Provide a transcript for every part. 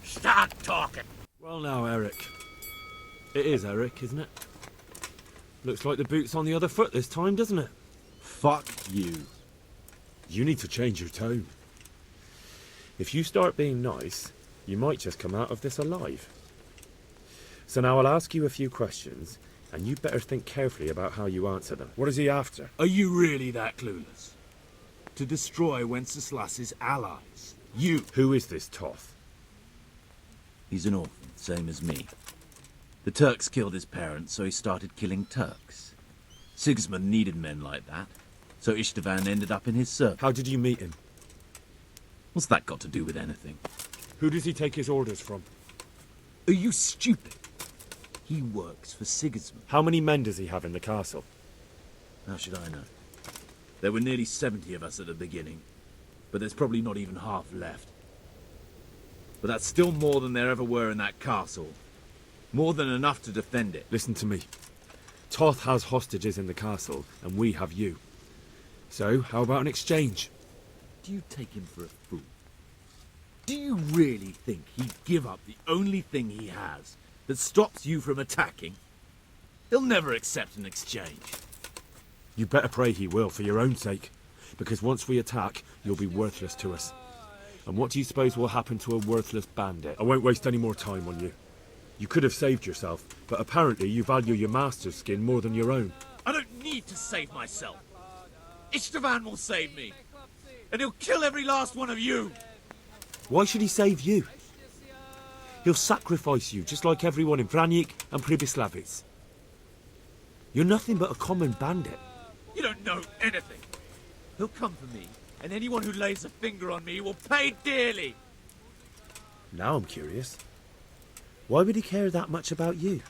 Start talking. Well now, Eric. It is Eric, isn't it? Looks like the boot's on the other foot this time, doesn't it? Fuck you. You need to change your tone. If you start being nice, you might just come out of this alive. So now I'll ask you a few questions, and you better think carefully about how you answer them. What is he after? Are you really that clueless? To destroy Wenceslas's allies. You. Who is this Toth? He's an orphan, same as me. The Turks killed his parents, so he started killing Turks. Sigismund needed men like that, so Istvan ended up in his service. How did you meet him? What's that got to do with anything? Who does he take his orders from? Are you stupid? He works for Sigismund. How many men does he have in the castle? How should I know? There were nearly 70 of us at the beginning, but there's probably not even half left. But that's still more than there ever were in that castle. More than enough to defend it. Listen to me. Toth has hostages in the castle, and we have you. So, how about an exchange? Do you take him for a fool? Do you really think he'd give up the only thing he has that stops you from attacking? He'll never accept an exchange. You better pray he will, for your own sake. Because once we attack, you'll be worthless to us. And what do you suppose will happen to a worthless bandit? I won't waste any more time on you. You could have saved yourself, but apparently you value your master's skin more than your own. I don't need to save myself. Istvan will save me. And he'll kill every last one of you. Why should he save you? He'll sacrifice you, just like everyone in Vranic and Pribyslavitz. You're nothing but a common bandit. You don't know anything. He'll come for me, and anyone who lays a finger on me will pay dearly. Now I'm curious. Why would he care that much about you?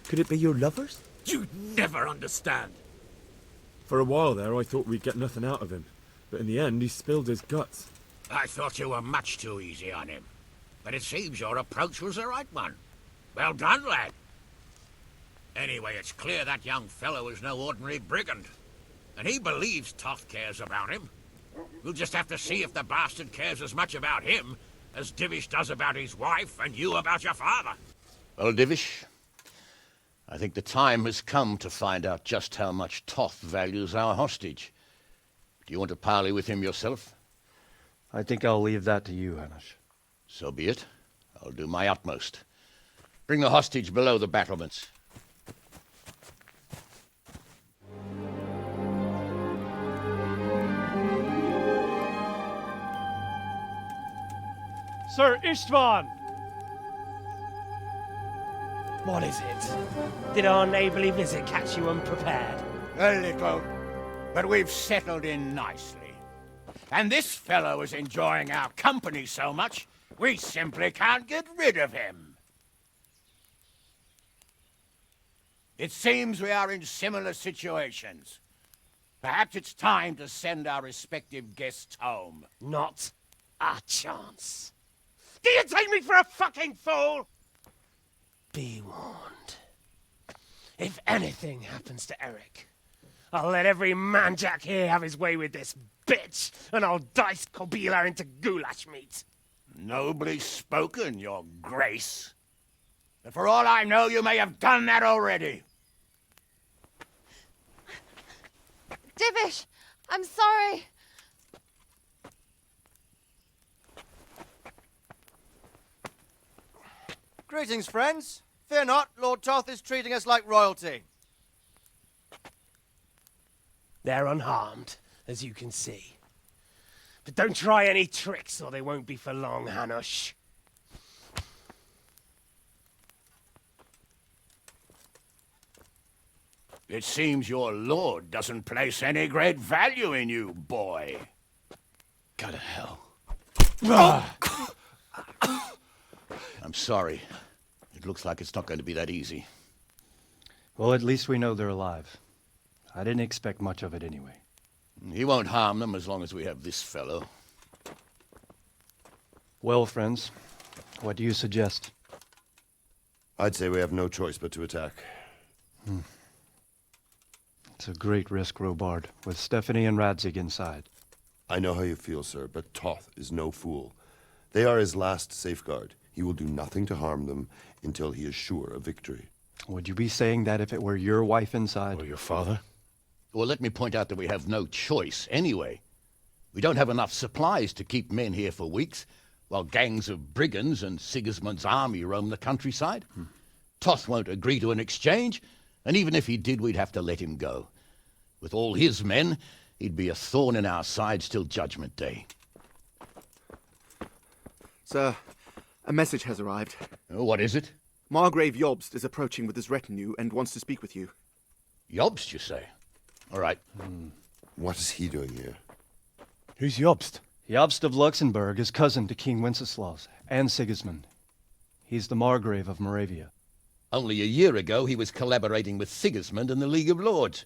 Could it be your lovers? You'd never understand. For a while there, I thought we'd get nothing out of him. But in the end, he spilled his guts. I thought you were much too easy on him. But it seems your approach was the right one. Well done, lad. Anyway, it's clear that young fellow is no ordinary brigand. And he believes Toth cares about him. We'll just have to see if the bastard cares as much about him as Divish does about his wife and you about your father. Well, Divish, I think the time has come to find out just how much Toth values our hostage. Do you want to parley with him yourself? I think I'll leave that to you, Hanush. So be it. I'll do my utmost. Bring the hostage below the battlements. Sir Istvan! What is it? Did our neighbourly visit catch you unprepared? A little, but we've settled in nicely. And this fellow is enjoying our company so much, we simply can't get rid of him. It seems we are in similar situations. Perhaps it's time to send our respective guests home. Not a chance. Do you take me for a fucking fool? Be warned. If anything happens to Eric, I'll let every manjack here have his way with this bitch, and I'll dice Kobila into goulash meat. Nobly spoken, your grace. But for all I know, you may have done that already. Divish, I'm sorry. Greetings, friends. Fear not, Lord Toth is treating us like royalty. They're unharmed, as you can see. But don't try any tricks, or they won't be for long, Hanush. It seems your lord doesn't place any great value in you, boy. Go to hell. I'm sorry. It looks like it's not going to be that easy. Well, at least we know they're alive. I didn't expect much of it anyway. He won't harm them as long as we have this fellow. Well, friends, what do you suggest? I'd say we have no choice but to attack. It's a great risk, Robard, with Stephanie and Radzig inside. I know how you feel, sir, but Toth is no fool. They are his last safeguard. He will do nothing to harm them until he is sure of victory. Would you be saying that if it were your wife inside? Or your father? Well, let me point out that we have no choice anyway. We don't have enough supplies to keep men here for weeks, while gangs of brigands and Sigismund's army roam the countryside. Toth won't agree to an exchange, and even if he did, we'd have to let him go. With all his men, he'd be a thorn in our sides till Judgment Day. Sir, a message has arrived. Oh, what is it? Margrave Jobst is approaching with his retinue and wants to speak with you. Jobst, you say? All right. What is he doing here? Who's Jobst? Jobst of Luxembourg is cousin to King Wenceslaus and Sigismund. He's the Margrave of Moravia. Only a year ago, he was collaborating with Sigismund and the League of Lords.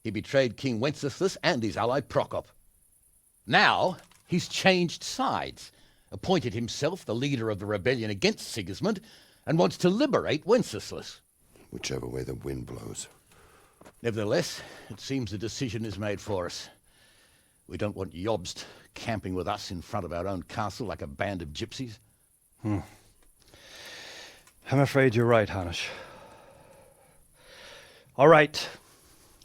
He betrayed King Wenceslas and his ally Prokop. Now, he's changed sides, appointed himself the leader of the rebellion against Sigismund, and wants to liberate Wenceslas. Whichever way the wind blows. Nevertheless, it seems the decision is made for us. We don't want Jobst camping with us in front of our own castle like a band of gypsies. I'm afraid you're right, Hanish. All right.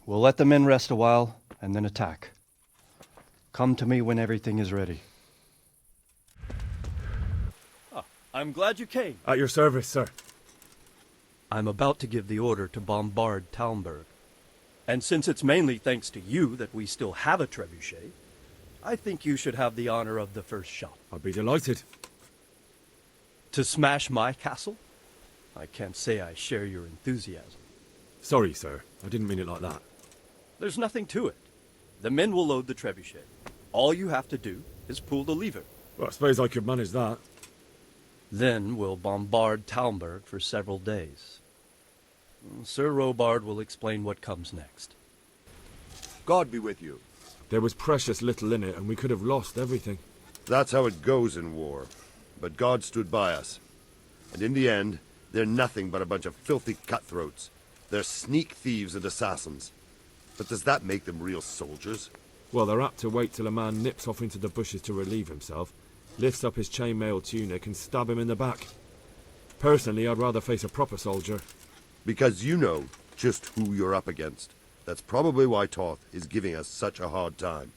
We'll let the men rest a while, and then attack. Come to me when everything is ready. I'm glad you came. At your service, sir. I'm about to give the order to bombard Talmberg. And since it's mainly thanks to you that we still have a trebuchet, I think you should have the honor of the first shot. I'd be delighted. To smash my castle? I can't say I share your enthusiasm. Sorry, sir. I didn't mean it like that. There's nothing to it. The men will load the trebuchet. All you have to do is pull the lever. Well, I suppose I could manage that. Then we'll bombard Talmberg for several days. Sir Robard will explain what comes next. God be with you. There was precious little in it, and we could have lost everything. That's how it goes in war. But God stood by us. And in the end, they're nothing but a bunch of filthy cutthroats. They're sneak thieves and assassins. But does that make them real soldiers? Well, they're apt to wait till a man nips off into the bushes to relieve himself, lifts up his chainmail tunic and stab him in the back. Personally, I'd rather face a proper soldier. Because you know just who you're up against. That's probably why Toth is giving us such a hard time.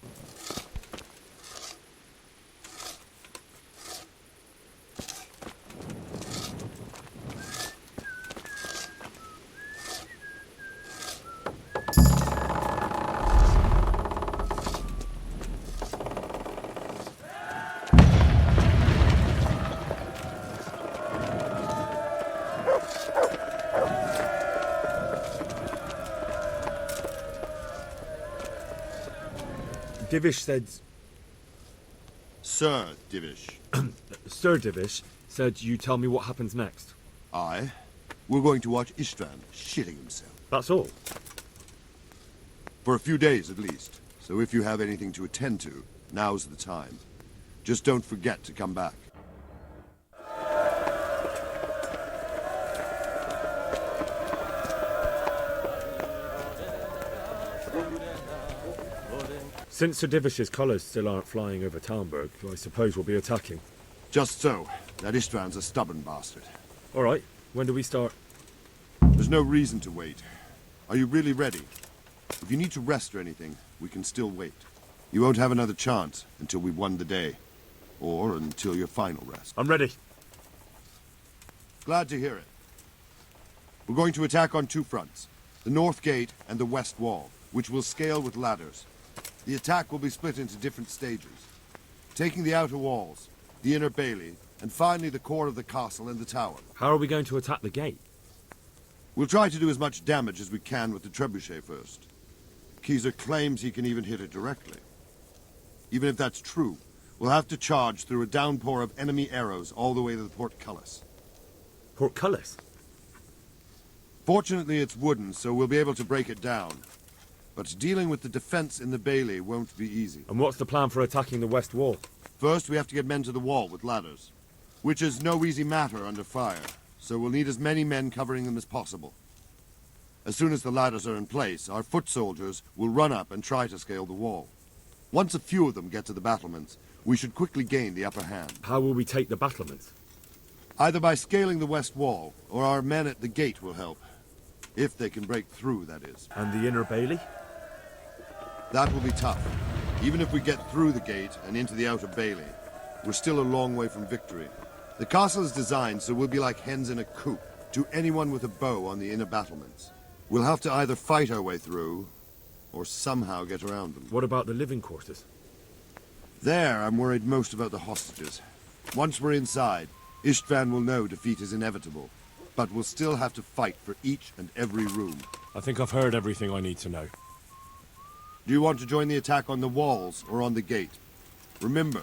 Divish said... Sir Divish. Sir Divish said you tell me what happens next. Aye. We're going to watch Istvan shitting himself. That's all? For a few days at least. So if you have anything to attend to, now's the time. Just don't forget to come back. Since Sir Divish's colours still aren't flying over Talmberg, I suppose we'll be attacking. Just so. That Istvan's a stubborn bastard. All right. When do we start? There's no reason to wait. Are you really ready? If you need to rest or anything, we can still wait. You won't have another chance until we've won the day. Or until your final rest. I'm ready. Glad to hear it. We're going to attack on two fronts. The north gate and the west wall, which will scale with ladders. The attack will be split into different stages. Taking the outer walls, the inner bailey, and finally the core of the castle and the tower. How are we going to attack the gate? We'll try to do as much damage as we can with the trebuchet first. Keyser claims he can even hit it directly. Even if that's true, we'll have to charge through a downpour of enemy arrows all the way to the portcullis. Portcullis? Fortunately, it's wooden, so we'll be able to break it down. But dealing with the defense in the bailey won't be easy. And what's the plan for attacking the west wall? First, we have to get men to the wall with ladders, which is no easy matter under fire, so we'll need as many men covering them as possible. As soon as the ladders are in place, our foot soldiers will run up and try to scale the wall. Once a few of them get to the battlements, we should quickly gain the upper hand. How will we take the battlements? Either by scaling the west wall, or our men at the gate will help. If they can break through, that is. And the inner bailey? That will be tough. Even if we get through the gate and into the outer bailey, we're still a long way from victory. The castle is designed so we'll be like hens in a coop to anyone with a bow on the inner battlements. We'll have to either fight our way through, or somehow get around them. What about the living quarters? There, I'm worried most about the hostages. Once we're inside, Istvan will know defeat is inevitable, but we'll still have to fight for each and every room. I think I've heard everything I need to know. Do you want to join the attack on the walls or on the gate? Remember,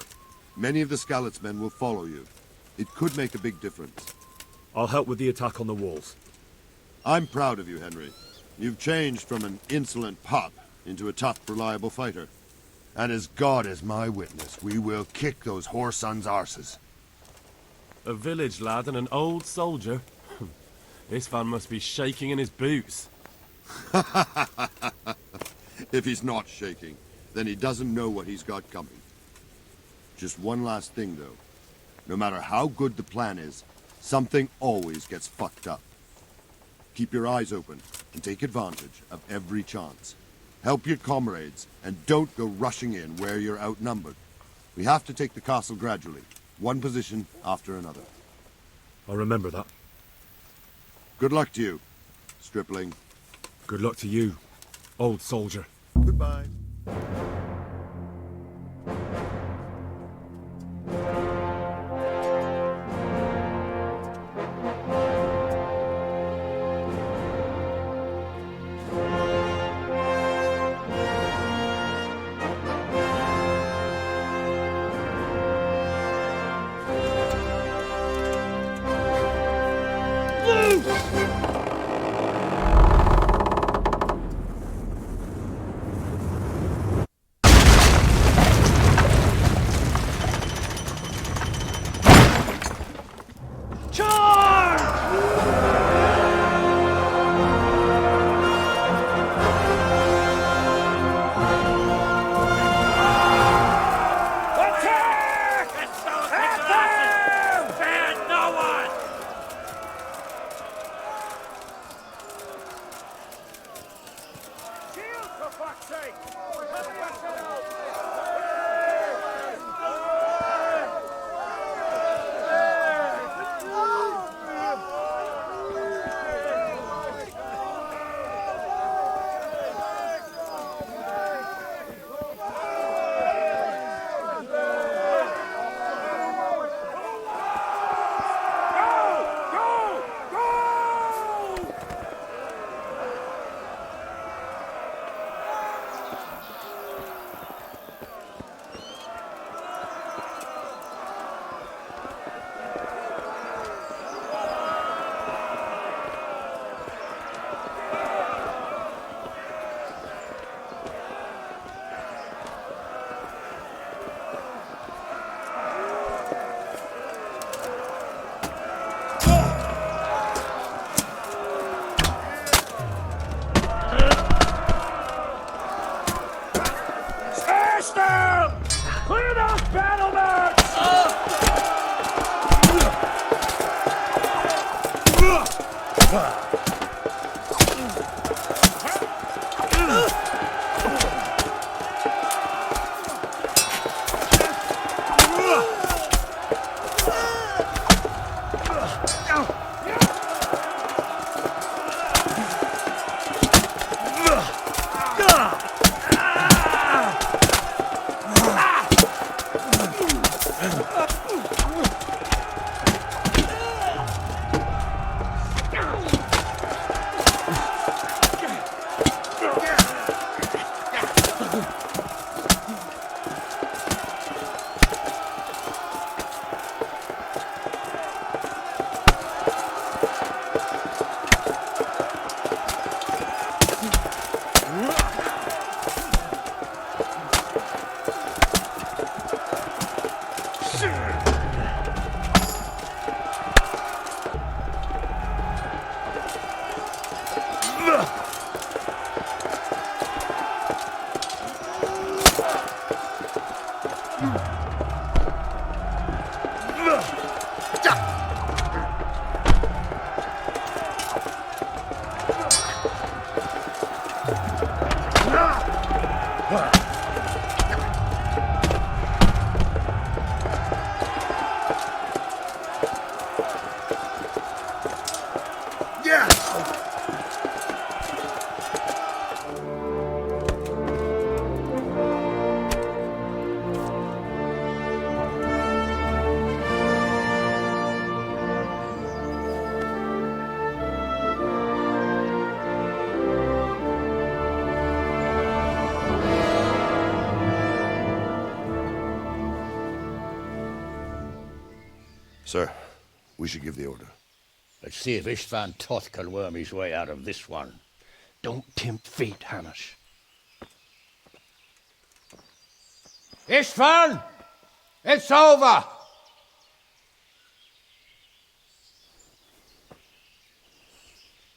many of the Skalitz men will follow you. It could make a big difference. I'll help with the attack on the walls. I'm proud of you, Henry. You've changed from an insolent pup into a tough, reliable fighter. And as God is my witness, we will kick those whore sons' arses. A village lad and an old soldier? This man must be shaking in his boots. If he's not shaking, then he doesn't know what he's got coming. Just one last thing, though. No matter how good the plan is, something always gets fucked up. Keep your eyes open and take advantage of every chance. Help your comrades, and don't go rushing in where you're outnumbered. We have to take the castle gradually, one position after another. I'll remember that. Good luck to you, stripling. Good luck to you, old soldier. Goodbye. Sir, we should give the order. Let's see if Istvan Toth can worm his way out of this one. Don't tempt fate, Hamish. Istvan! It's over!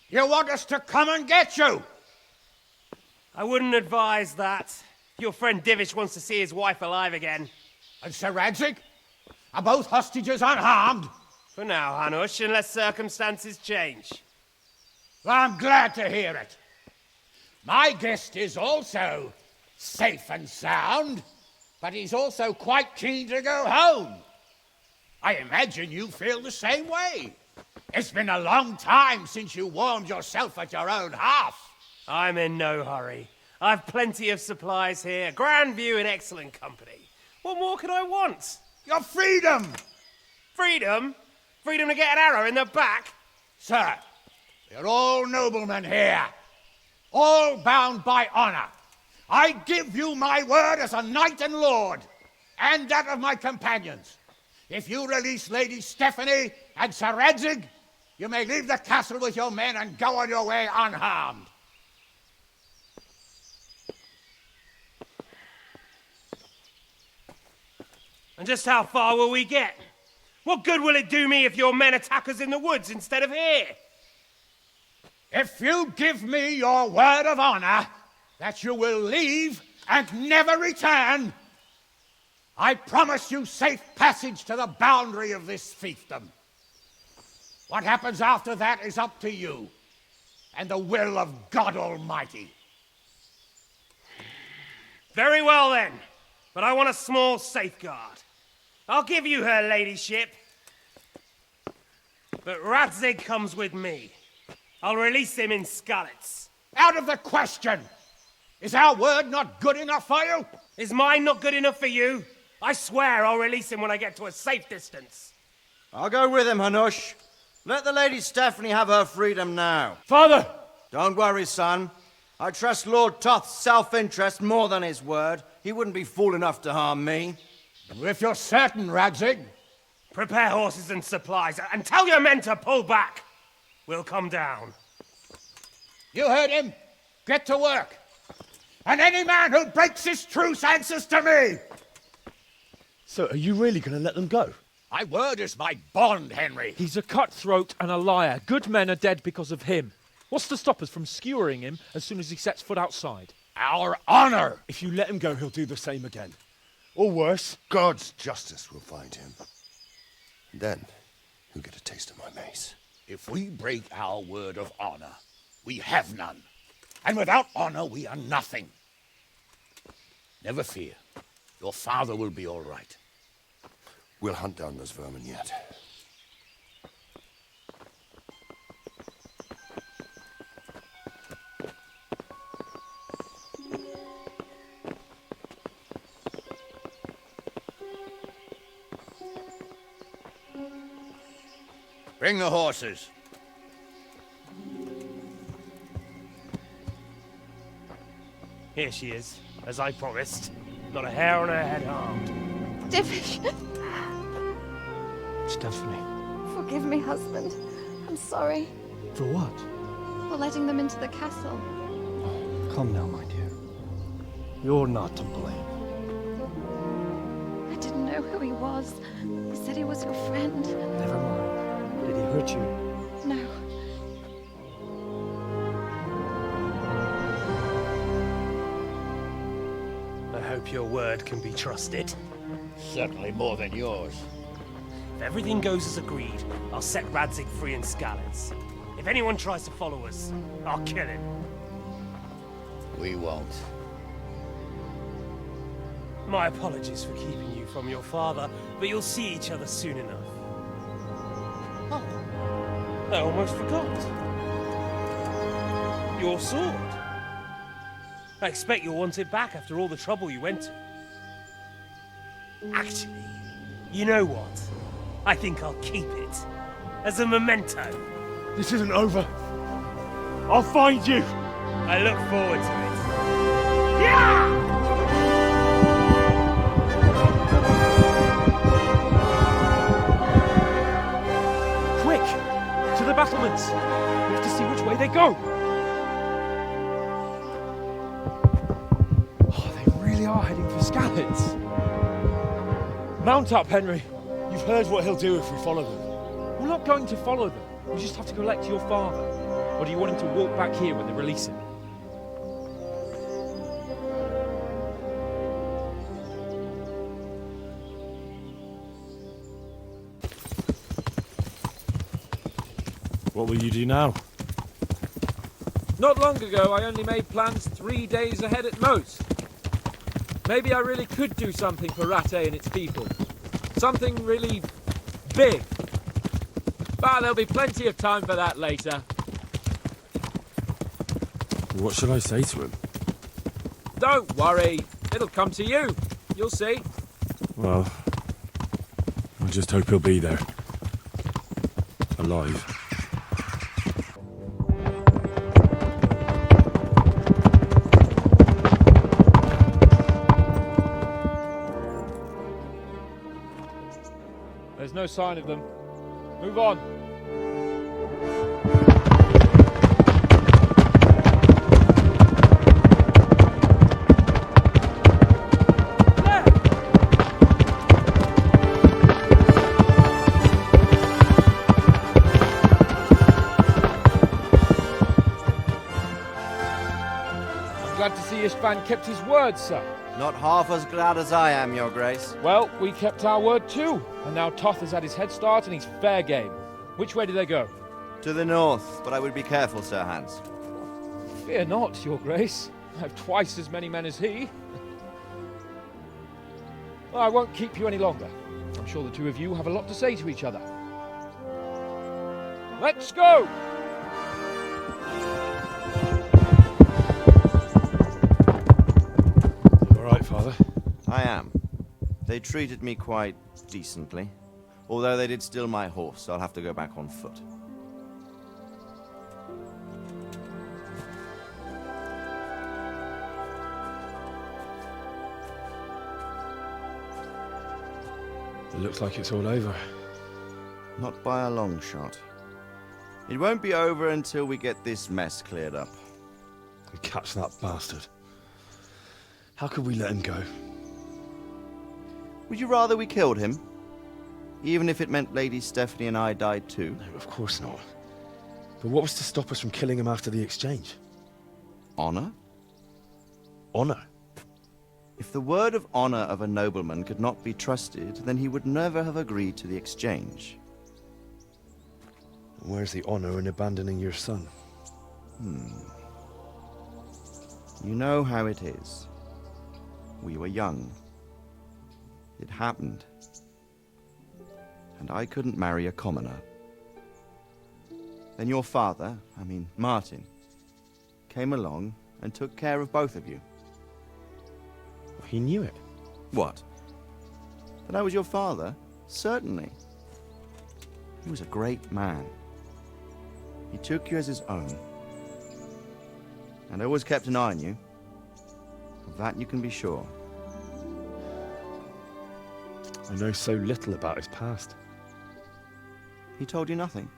You want us to come and get you? I wouldn't advise that. Your friend Divish wants to see his wife alive again. And Sir Radzig? Are both hostages unharmed? For now, Hanush, unless circumstances change. Well, I'm glad to hear it. My guest is also safe and sound, but he's also quite keen to go home. I imagine you feel the same way. It's been a long time since you warmed yourself at your own hearth. I'm in no hurry. I've plenty of supplies here, grand view and excellent company. What more could I want? Your freedom! Freedom? Freedom to get an arrow in the back? Sir, we're all noblemen here, all bound by honor. I give you my word as a knight and lord, and that of my companions. If you release Lady Stephanie and Sir Radzig, you may leave the castle with your men and go on your way unharmed. And just how far will we get? What good will it do me if your men attack us in the woods instead of here? If you give me your word of honor that you will leave and never return, I promise you safe passage to the boundary of this fiefdom. What happens after that is up to you and the will of God Almighty. Very well then, but I want a small safeguard. I'll give you her ladyship, but Radzig comes with me. I'll release him in Skalitz. Out of the question! Is our word not good enough for you? Is mine not good enough for you? I swear I'll release him when I get to a safe distance. I'll go with him, Hanush. Let the Lady Stephanie have her freedom now. Father! Don't worry, son. I trust Lord Toth's self-interest more than his word. He wouldn't be fool enough to harm me. If you're certain, Radzig. Prepare horses and supplies, and tell your men to pull back. We'll come down. You heard him. Get to work. And any man who breaks this truce answers to me. So, are you really going to let them go? My word is my bond, Henry. He's a cutthroat and a liar. Good men are dead because of him. What's to stop us from skewering him as soon as he sets foot outside? Our honor! If you let him go, he'll do the same again. Or worse. God's justice will find him. And then, he'll get a taste of my mace. If we break our word of honor, we have none. And without honor, we are nothing. Never fear. Your father will be all right. We'll hunt down those vermin yet. Bring the horses. Here she is, as I promised. Not a hair on her head harmed. Divish! Stephanie. Forgive me, husband. I'm sorry. For what? For letting them into the castle. Come now, my dear. You're not to blame. I didn't know who he was. He said he was your friend. Never mind. Did he hurt you? No. I hope your word can be trusted. Certainly more than yours. If everything goes as agreed, I'll set Radzig free in Skalitz. If anyone tries to follow us, I'll kill him. We won't. My apologies for keeping you from your father, but you'll see each other soon enough. Oh, I almost forgot. Your sword. I expect you'll want it back after all the trouble you went to. Actually, you know what? I think I'll keep it. As a memento. This isn't over. I'll find you. I look forward to it. Yeah! go! Oh, they really are heading for Scallets. Mount up, Henry. You've heard what he'll do if we follow them. We're not going to follow them. We just have to collect your father. Or do you want him to walk back here when they release him? What will you do now? Not long ago, I only made plans 3 days ahead at most. Maybe I really could do something for Rattay and its people. Something really big. But there'll be plenty of time for that later. What shall I say to him? Don't worry. It'll come to you. You'll see. Well, I just hope he'll be there. Alive. There's no sign of them. Move on. I'm glad to see Istvan kept his word, sir. Not half as glad as I am, Your Grace. Well, we kept our word too. And now Toth has had his head start and he's fair game. Which way do they go? To the north, but I would be careful, Sir Hans. Fear not, Your Grace. I have twice as many men as he. Well, I won't keep you any longer. I'm sure the two of you have a lot to say to each other. Let's go! All right, Father? I am. They treated me quite decently. Although they did steal my horse, so I'll have to go back on foot. It looks like it's all over. Not by a long shot. It won't be over until we get this mess cleared up. And catch that bastard. How could we let him go? Would you rather we killed him? Even if it meant Lady Stephanie and I died too? No, of course not. But what was to stop us from killing him after the exchange? Honor? Honor? If the word of honor of a nobleman could not be trusted, then he would never have agreed to the exchange. Where's the honor in abandoning your son? You know how it is. We were young. It happened. And I couldn't marry a commoner. Then your father, Martin, came along and took care of both of you. He knew it. What? That I was your father? Certainly. He was a great man. He took you as his own. And always kept an eye on you. Of that you can be sure. I know so little about his past. He told you nothing?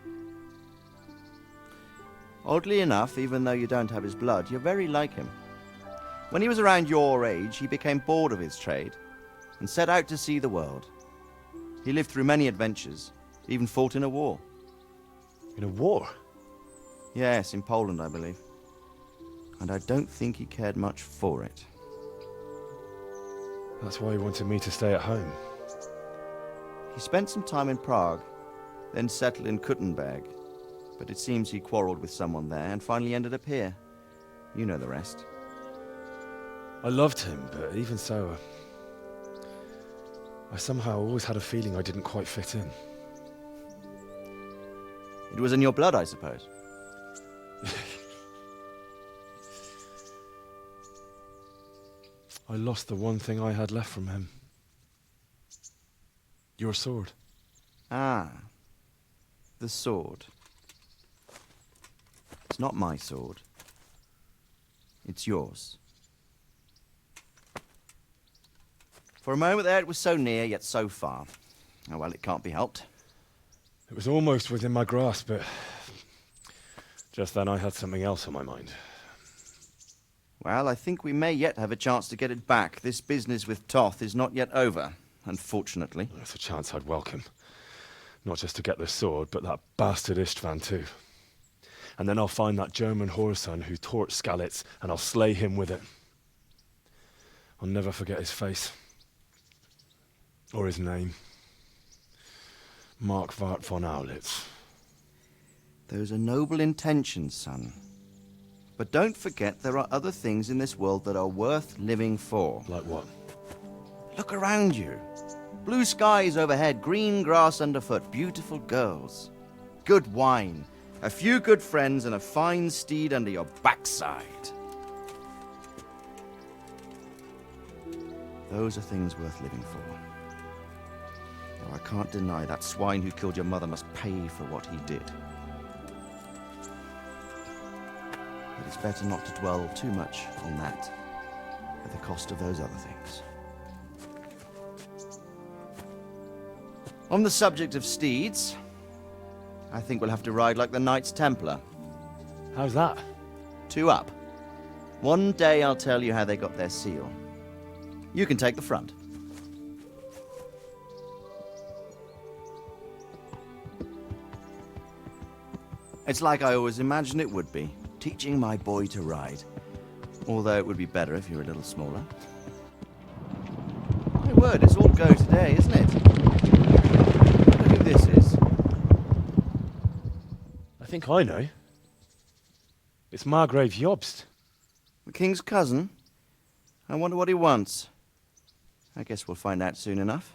Oddly enough, even though you don't have his blood, you're very like him. When he was around your age, he became bored of his trade and set out to see the world. He lived through many adventures, even fought in a war. In a war? Yes, in Poland, I believe. And I don't think he cared much for it. That's why he wanted me to stay at home. He spent some time in Prague, then settled in Kuttenberg. But it seems he quarreled with someone there and finally ended up here. You know the rest. I loved him, but even so, I somehow always had a feeling I didn't quite fit in. It was in your blood, I suppose. I lost the one thing I had left from him. Your sword. Ah. The sword. It's not my sword. It's yours. For a moment there, it was so near, yet so far. Oh, well, it can't be helped. It was almost within my grasp, but Just then I had something else on my mind. Well, I think we may yet have a chance to get it back. This business with Toth is not yet over, unfortunately. That's a chance I'd welcome. Not just to get the sword, but that bastard Istvan too. And then I'll find that German whoreson who torched Skalitz, and I'll slay him with it. I'll never forget his face. Or his name. Mark Vart von Aulitz. Those are noble intentions, son. But don't forget there are other things in this world that are worth living for. Like what? Look around you. Blue skies overhead, green grass underfoot, beautiful girls. Good wine, a few good friends, and a fine steed under your backside. Those are things worth living for. Though I can't deny that swine who killed your mother must pay for what he did. But it's better not to dwell too much on that, at the cost of those other things. On the subject of steeds, I think we'll have to ride like the Knights Templar. How's that? 2 up. One day I'll tell you how they got their seal. You can take the front. It's like I always imagined it would be, teaching my boy to ride. Although it would be better if you were a little smaller. My word, it's all go today, isn't it? I wonder who this is. I think I know. It's Margrave Jobst. The king's cousin? I wonder what he wants. I guess we'll find out soon enough.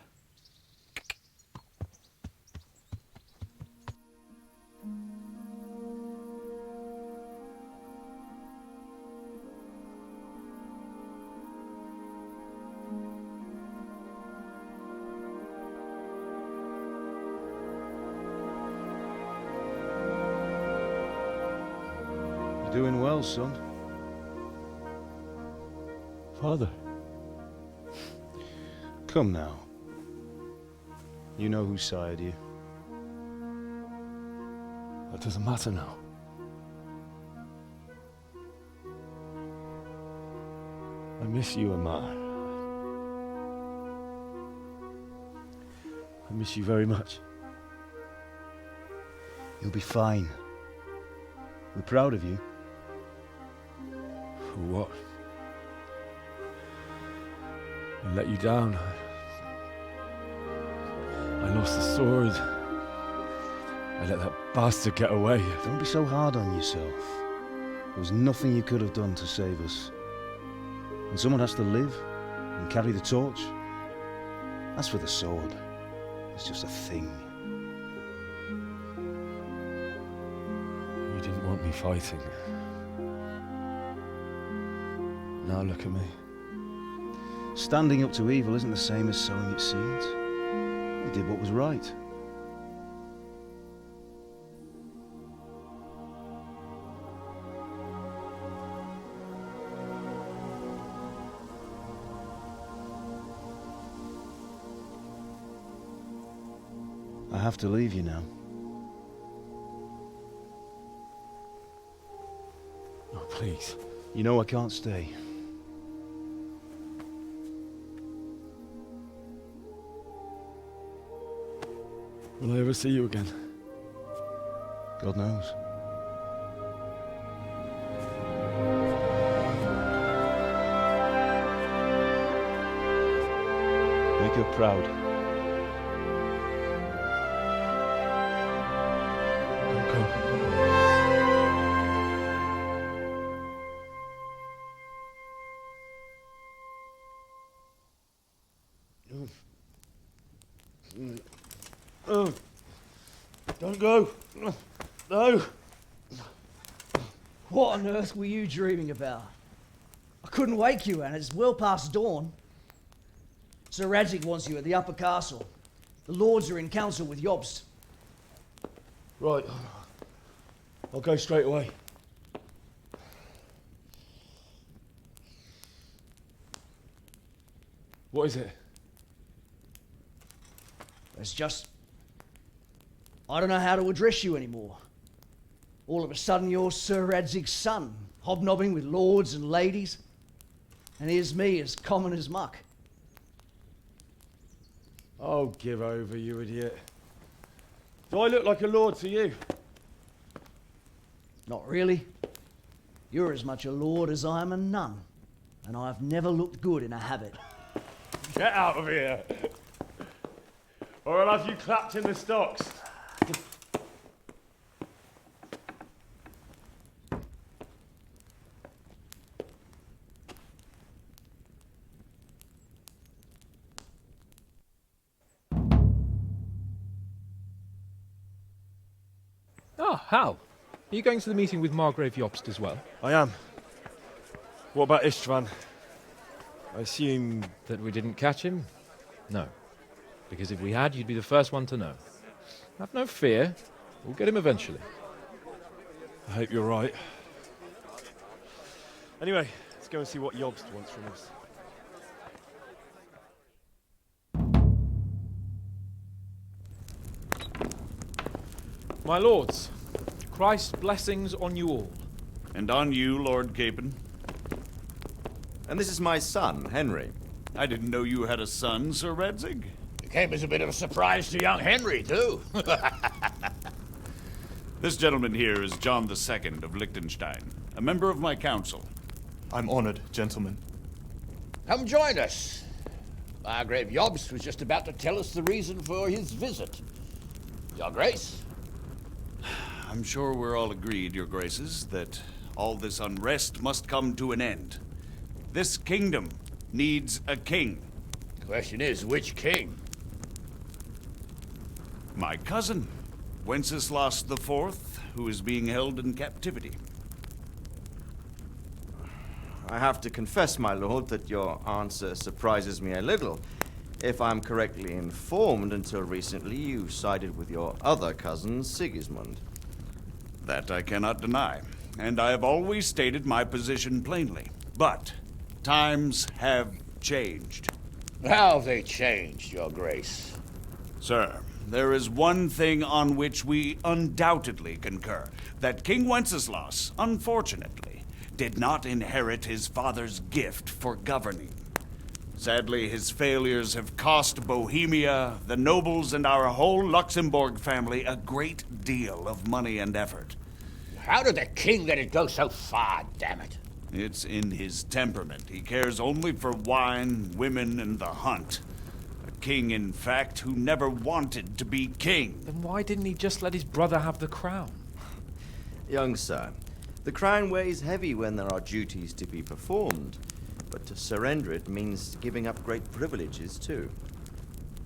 You're doing well, son. Father. Come now. You know who sired you. That doesn't matter now. I miss you, Amar. I miss you very much. You'll be fine. We're proud of you. For what? I let you down. I lost the sword. I let that bastard get away. Don't be so hard on yourself. There was nothing you could have done to save us. And someone has to live and carry the torch. As for the sword, it's just a thing. You didn't want me fighting. Now look at me. Standing up to evil isn't the same as sowing its seeds. You did what was right. I have to leave you now. Oh, please. You know I can't stay. Will I ever see you again? God knows. Make her proud. Don't go. Don't go. No. What on earth were you dreaming about? I couldn't wake you, and it's well past dawn. Sir Radzik wants you at the upper castle. The lords are in council with Jobst. Right. I'll go straight away. What is it? It's just... I don't know how to address you anymore. All of a sudden you're Sir Radzig's son, hobnobbing with lords and ladies. And here's me, as common as muck. Oh, give over, you idiot. Do I look like a lord to you? Not really. You're as much a lord as I am a nun. And I've never looked good in a habit. Get out of here! Or I'll have you clapped in the stocks. Oh, Hal. Are you going to the meeting with Margrave Jobst as well? I am. What about Istvan? I assume... That we didn't catch him? No. Because if we had, you'd be the first one to know. Have no fear. We'll get him eventually. I hope you're right. Anyway, let's go and see what Jobst wants from us. My lords, Christ's blessings on you all. And on you, Lord Capon. And this is my son, Henry. I didn't know you had a son, Sir Radzig. It came as a bit of a surprise to young Henry, too. This gentleman here is John II of Liechtenstein, a member of my council. I'm honored, gentlemen. Come join us. Margrave Jobst was just about to tell us the reason for his visit. Your Grace? I'm sure we're all agreed, Your Graces, that all this unrest must come to an end. This kingdom needs a king. The question is, which king? My cousin, Wenceslas IV, who is being held in captivity. I have to confess, my lord, that your answer surprises me a little. If I'm correctly informed, until recently you sided with your other cousin, Sigismund. That I cannot deny, and I have always stated my position plainly. But times have changed. How have they changed, Your Grace? Sir, there is one thing on which we undoubtedly concur. That King Wenceslas, unfortunately, did not inherit his father's gift for governing. Sadly, his failures have cost Bohemia, the nobles, and our whole Luxembourg family a great deal of money and effort. How did the king let it go so far, damn it? It's in his temperament. He cares only for wine, women, and the hunt. A king, in fact, who never wanted to be king. Then why didn't he just let his brother have the crown? Young sir, the crown weighs heavy when there are duties to be performed. But to surrender it means giving up great privileges, too.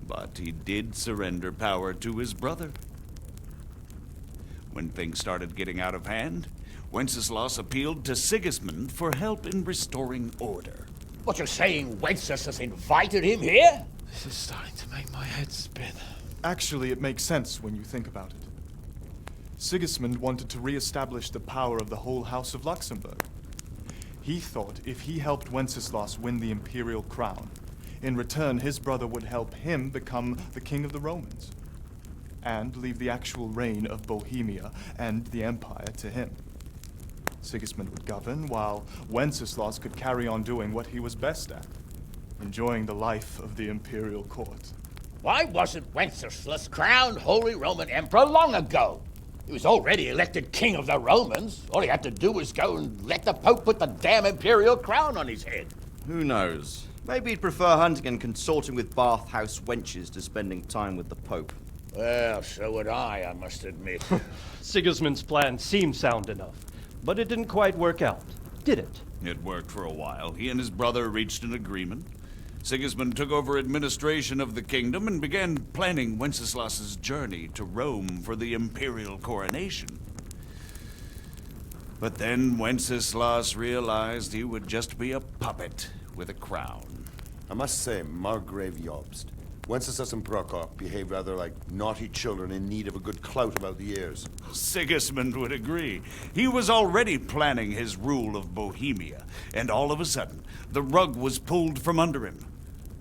But he did surrender power to his brother. When things started getting out of hand, Wenceslas appealed to Sigismund for help in restoring order. What you're saying, Wenceslas invited him here? This is starting to make my head spin. Actually, it makes sense when you think about it. Sigismund wanted to re-establish the power of the whole House of Luxembourg. He thought if he helped Wenceslas win the imperial crown, in return his brother would help him become the king of the Romans, and leave the actual reign of Bohemia and the empire to him. Sigismund would govern, while Wenceslas could carry on doing what he was best at, enjoying the life of the imperial court. Why wasn't Wenceslas crowned Holy Roman Emperor long ago? He was already elected king of the Romans. All he had to do was go and let the Pope put the damn imperial crown on his head. Who knows? Maybe he'd prefer hunting and consorting with bathhouse wenches to spending time with the Pope. Well, so would I must admit. Sigismund's plan seemed sound enough, but it didn't quite work out, did it? It worked for a while. He and his brother reached an agreement. Sigismund took over administration of the kingdom and began planning Wenceslas's journey to Rome for the imperial coronation. But then Wenceslas realized he would just be a puppet with a crown. I must say, Margrave Jobst, Wenceslas and Prokop behave rather like naughty children in need of a good clout about the ears. Sigismund would agree. He was already planning his rule of Bohemia, and all of a sudden, the rug was pulled from under him.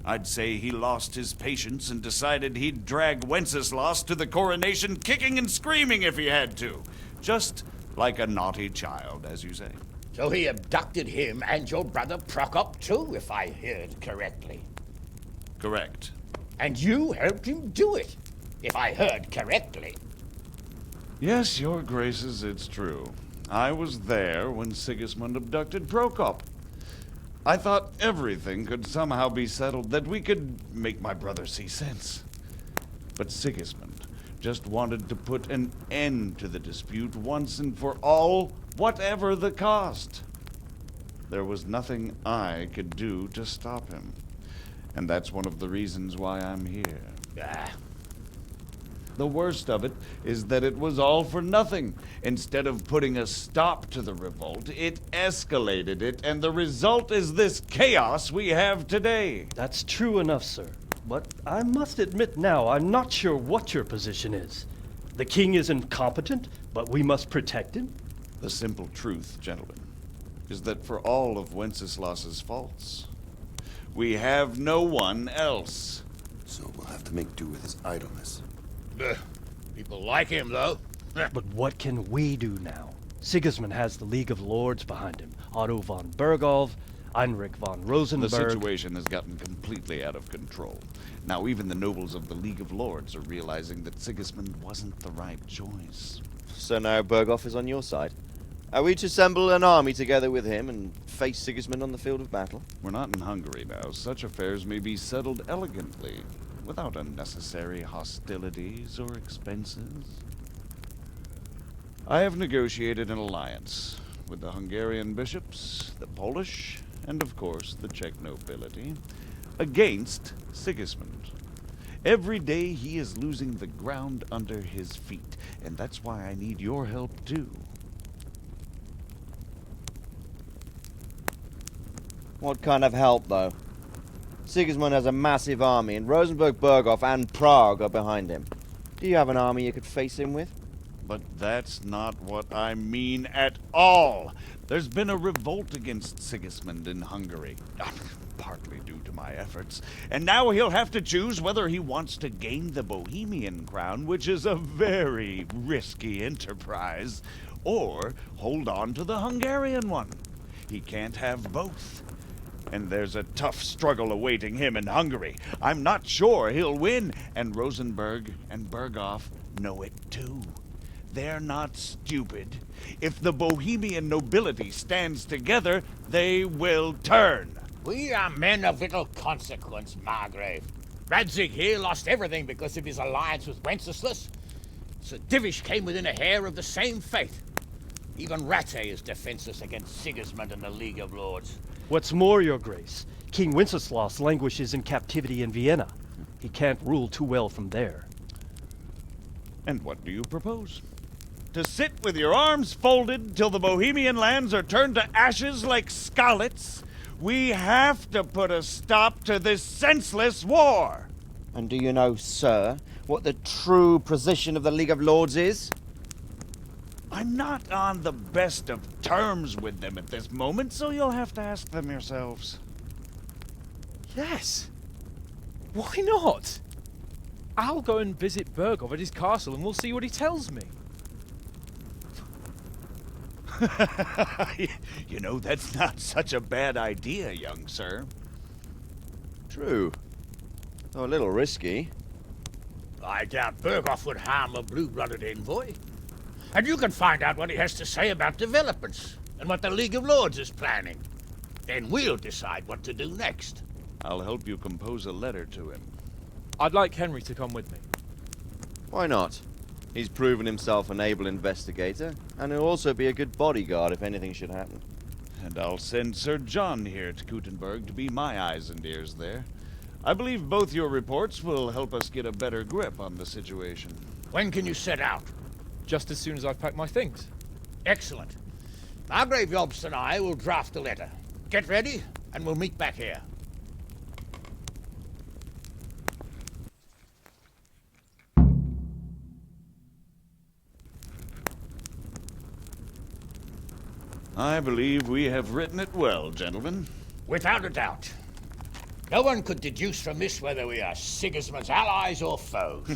I'd say he lost his patience and decided he'd drag Wenceslas to the coronation kicking and screaming if he had to. Just Like a naughty child, as you say. So he abducted him and your brother Prokop too, if I heard correctly. Correct. And you helped him do it, if I heard correctly. Yes, your graces, it's true. I was there when Sigismund abducted Prokop. I thought everything could somehow be settled, that we could make my brother see sense. But Sigismund just wanted to put an end to the dispute once and for all, whatever the cost. There was nothing I could do to stop him. And that's one of the reasons why I'm here. The worst of it is that it was all for nothing. Instead of putting a stop to the revolt, it escalated it, and the result is this chaos we have today. That's true enough, sir. But I must admit now, I'm not sure what your position is. The king is incompetent, but we must protect him? The simple truth, gentlemen, is that for all of Wenceslas's faults, we have no one else. So we'll have to make do with his idleness. People like him, though. But what can we do now? Sigismund has the League of Lords behind him. Otto von Bergolf, Heinrich von Rosenberg. The situation has gotten completely out of control. Now even the nobles of the League of Lords are realizing that Sigismund wasn't the right choice. So now Bergolf is on your side. Are we to assemble an army together with him and face Sigismund on the field of battle? We're not in Hungary now. Such affairs may be settled elegantly, without unnecessary hostilities or expenses. I have negotiated an alliance with the Hungarian bishops, the Polish, and of course the Czech nobility, against Sigismund. Every day he is losing the ground under his feet, and that's why I need your help too. What kind of help, though? Sigismund has a massive army, and Rosenberg, Berghoff, and Prague are behind him. Do you have an army you could face him with? But that's not what I mean at all. There's been a revolt against Sigismund in Hungary, partly due to my efforts, and now he'll have to choose whether he wants to gain the Bohemian crown, which is a very risky enterprise, or hold on to the Hungarian one. He can't have both. And there's a tough struggle awaiting him in Hungary. I'm not sure he'll win, and Rosenberg and Berghoff know it too. They're not stupid. If the Bohemian nobility stands together, they will turn. We are men of little consequence, Margrave. Radzig here lost everything because of his alliance with Wenceslas. Sir Divish came within a hair of the same fate. Even Rattay is defenseless against Sigismund and the League of Lords. What's more, your grace, King Wenceslas languishes in captivity in Vienna. He can't rule too well from there. And what do you propose? To sit with your arms folded till the Bohemian lands are turned to ashes like Skalitz? We have to put a stop to this senseless war! And do you know, sir, what the true position of the League of Lords is? I'm not on the best of terms with them at this moment, so you'll have to ask them yourselves. Yes. Why not? I'll go and visit Berghoff at his castle and we'll see what he tells me. You know, that's not such a bad idea, young sir. True. Though a little risky. I doubt Berghoff would harm a blue-blooded envoy. And you can find out what he has to say about developments and what the League of Lords is planning. Then we'll decide what to do next. I'll help you compose a letter to him. I'd like Henry to come with me. Why not? He's proven himself an able investigator, and he'll also be a good bodyguard if anything should happen. And I'll send Sir John here to Kuttenberg to be my eyes and ears there. I believe both your reports will help us get a better grip on the situation. When can you set out? Just as soon as I've packed my things. Excellent. Margrave Jobst and I will draft a letter. Get ready, and we'll meet back here. I believe we have written it well, gentlemen. Without a doubt. No one could deduce from this whether we are Sigismund's allies or foes.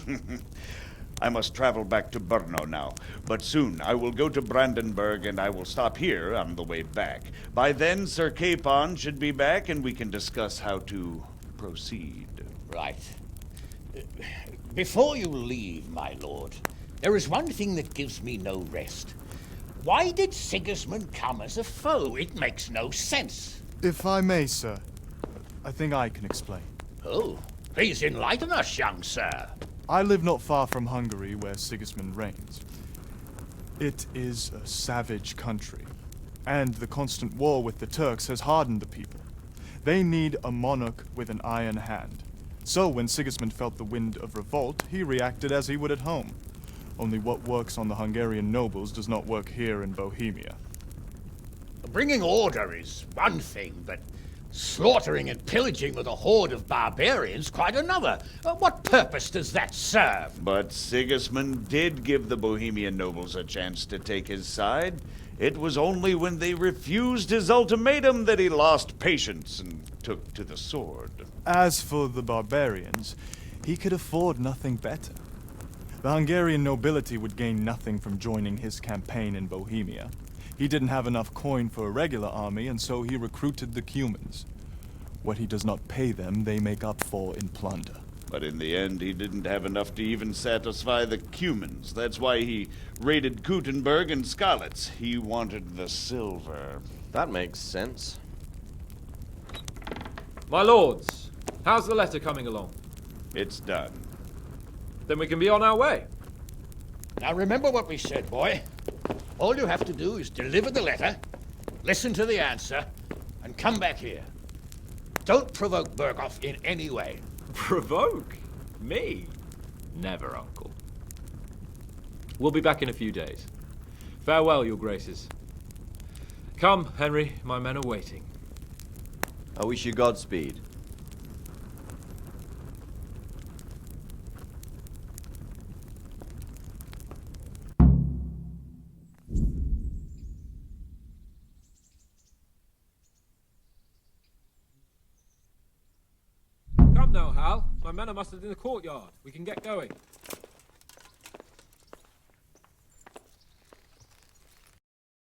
I must travel back to Brno now, but soon I will go to Brandenburg and I will stop here on the way back. By then, Sir Capon should be back and we can discuss how to proceed. Right. Before you leave, my lord, there is one thing that gives me no rest. Why did Sigismund come as a foe? It makes no sense. If I may, sir, I think I can explain. Oh, please enlighten us, young sir. I live not far from Hungary, where Sigismund reigns. It is a savage country, and the constant war with the Turks has hardened the people. They need a monarch with an iron hand. So when Sigismund felt the wind of revolt, he reacted as he would at home. Only what works on the Hungarian nobles does not work here in Bohemia. Bringing order is one thing, but slaughtering and pillaging with a horde of barbarians quite another. What purpose does that serve? But Sigismund did give the Bohemian nobles a chance to take his side. It was only when they refused his ultimatum that he lost patience and took to the sword. As for the barbarians, he could afford nothing better. The Hungarian nobility would gain nothing from joining his campaign in Bohemia. He didn't have enough coin for a regular army, and so he recruited the Cumans. What he does not pay them, they make up for in plunder. But in the end, he didn't have enough to even satisfy the Cumans. That's why he raided Kuttenberg and Skalitz. He wanted the silver. That makes sense. My lords, how's the letter coming along? It's done. Then we can be on our way. Now remember what we said, boy. All you have to do is deliver the letter, listen to the answer, and come back here. Don't provoke Berghoff in any way. Provoke? Me? Never, Uncle. We'll be back in a few days. Farewell, your graces. Come, Henry, my men are waiting. I wish you Godspeed. Come now, Hal. My men are mustered in the courtyard. We can get going.